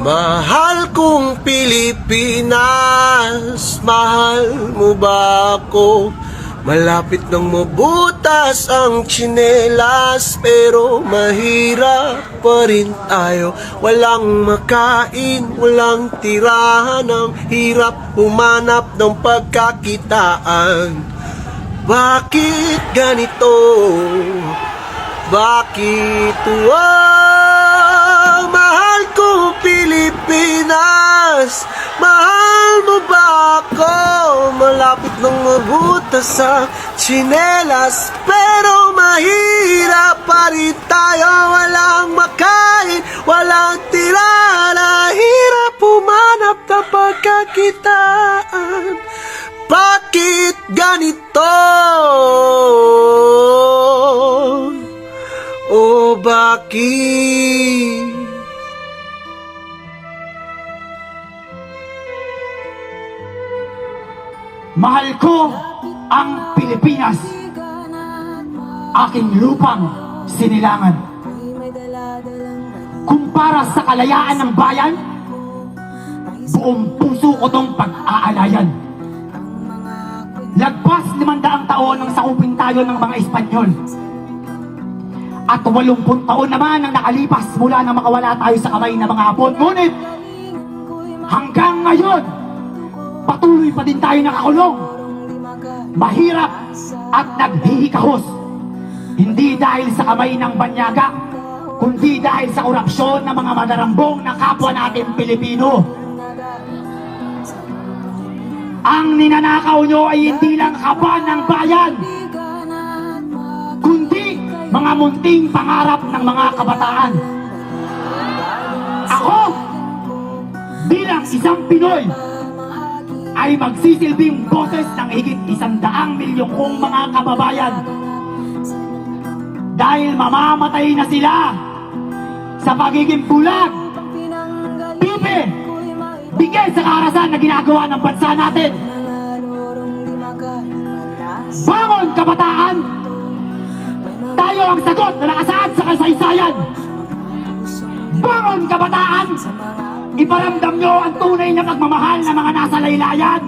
Mahal kong Pilipinas, mahal mo ba ako? Malapit nang mabutas ang tsinelas, pero mahirap pa rin tayo. Walang makain, walang tirahan, ang hirap humanap ng pagkakitaan. Bakit ganito? Bakit mahal ko Pilipinas? Mahal mo ba ako? Malapit nang mabutas sa tsinelas, pero mahirap pa rin tayo. Walang makain, walang tirahan, hirap humanap ng pagkakitaan. Bakit ganito? O bakit? Mahal ko ang Pilipinas, aking lupang sinilangan. Kumpara sa kalayaan ng bayan, buong puso ko tong pag-aalayan. Lagpas 500 taon nang sakupin tayo ng mga Espanyol. At 80 taon naman ang nakalipas mula nang makawala tayo sa kamay ng mga Hapon. Ngunit hanggang ngayon, patuloy pa din tayo nakakulong. Mahirap at naghihikahos. Hindi dahil sa kamay ng banyaga, kundi dahil sa korupsyon ng mga madarambong na kapwa natin Pilipino. Ang ninanakaw nyo ay hindi lang kaban ng bayan, kundi mga munting pangarap ng mga kabataan. Ako, bilang isang Pinoy, ay magsisilbing boses ng higit 100 milyong kong mga kababayan. Dahil mamamatay na sila sa pagiging bulag, pipi, bigay sa karahasan na ginagawa ng bansa natin. Bangon, kabataan! Tayo ang sagot na nakasaad sa kasaysayan. Bangon, kabataan! Iparamdam nyo ang tunay na pagmamahal ng mga nasa laylayan.